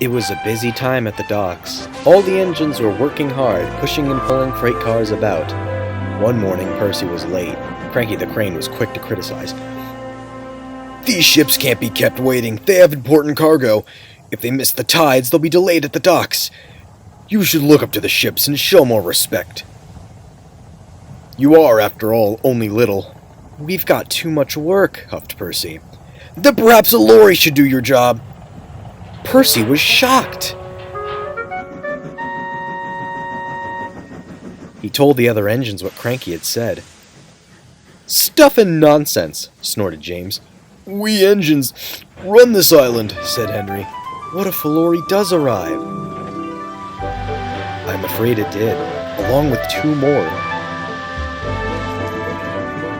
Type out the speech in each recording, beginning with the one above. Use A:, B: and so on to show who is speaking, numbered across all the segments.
A: It was a busy time at the docks. All the engines were working hard, pushing and pulling freight cars about. One morning, Percy was late. Cranky the Crane was quick to criticize.
B: These ships can't be kept waiting. They have important cargo. If they miss the tides, they'll be delayed at the docks. You should look up to the ships and show more respect. You are, after all, only little.
A: We've got too much work, huffed Percy.
B: Then perhaps a lorry should do your job.
A: Percy was shocked. He told the other engines what Cranky had said. Stuff and nonsense, snorted James.
B: We engines run this island, said Henry.
A: What if a lorry does arrive? I'm afraid it did, along with 2 more.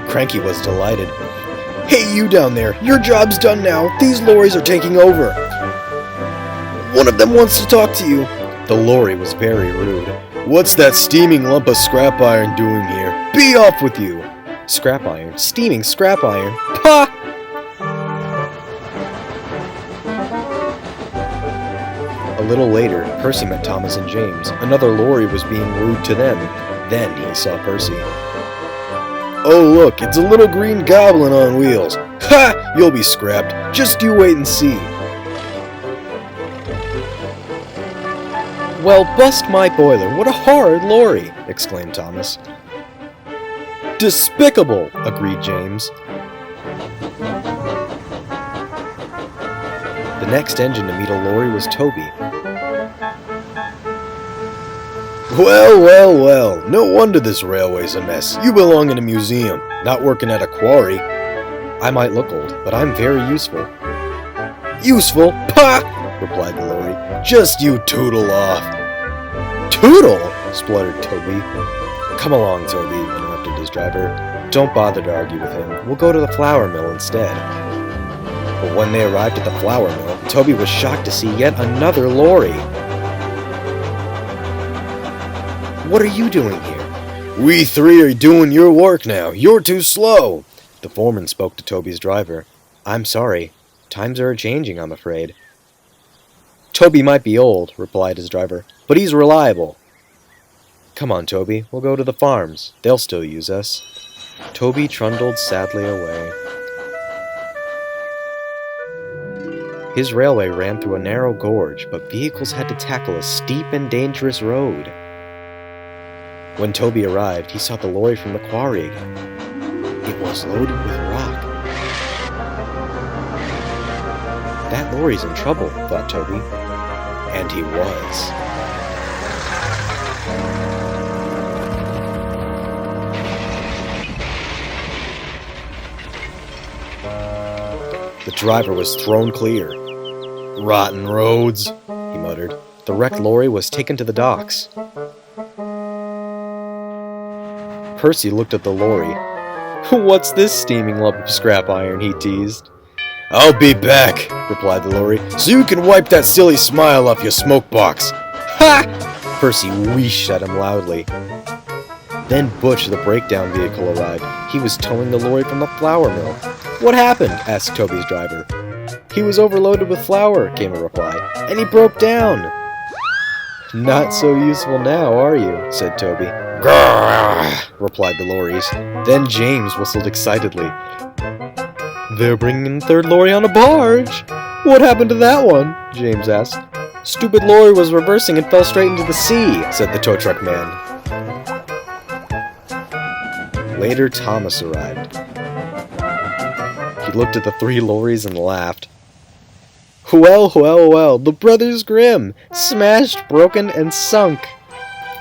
B: Cranky was delighted. Hey, you down there, your job's done now. These lorries are taking over. One of them wants to talk to you.
A: The lorry was very rude.
B: What's that steaming lump of scrap iron doing here? Be off with you.
A: Scrap iron? Steaming scrap iron? Pah! A little later, Percy met Thomas and James. Another lorry was being rude to them. Then he saw Percy.
B: Oh look, it's a little green goblin on wheels. Ha! You'll be scrapped. Just you wait and see.
A: Well, bust my boiler. What a horrid lorry! Exclaimed Thomas. Despicable! Agreed James. The next engine to meet a lorry was Toby.
B: Well, no wonder this railway's a mess. You belong in a museum, not working at a quarry.
A: I might look old, but I'm very useful.
B: Useful? Pah! Replied the lorry. Just you tootle off. Tootle? Spluttered Toby.
A: Come along, Toby, interrupted his driver. Don't bother to argue with him. We'll go to the flour mill instead. But when they arrived at the flour mill, Toby was shocked to see yet another lorry. What are you doing here?
B: We 3 are doing your work now. You're too slow.
A: The foreman spoke to Toby's driver. I'm sorry. Times are changing, I'm afraid. Toby might be old, replied his driver, but he's reliable. Come on, Toby. We'll go to the farms. They'll still use us. Toby trundled sadly away. His railway ran through a narrow gorge, but vehicles had to tackle a steep and dangerous road. When Toby arrived, he saw the lorry from the quarry again. It was loaded with rock. That lorry's in trouble, thought Toby. And he was. The driver was thrown clear.
B: Rotten roads,
A: he muttered. The wrecked lorry was taken to the docks. Percy looked at the lorry. What's this steaming lump of scrap iron, he teased.
B: I'll be back, replied the lorry, so you can wipe that silly smile off your smoke box.
A: Ha! Percy wheezed at him loudly. Then Butch, the breakdown vehicle, arrived. He was towing the lorry from the flour mill. What happened? Asked Toby's driver. He was overloaded with flour, came a reply, and he broke down. Not so useful now, are you? Said Toby.
B: Grrr,
A: replied the lorries. Then James whistled excitedly. They're bringing the 3rd lorry on a barge. What happened to that one? James asked. Stupid lorry was reversing and fell straight into the sea, said the tow truck man. Later, Thomas arrived. He looked at the 3 lorries and laughed. Well, the Brothers Grimm, smashed, broken, and sunk.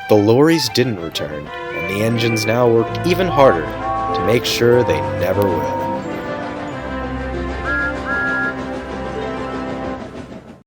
A: The lorries didn't return, and the engines now worked even harder to make sure they never will.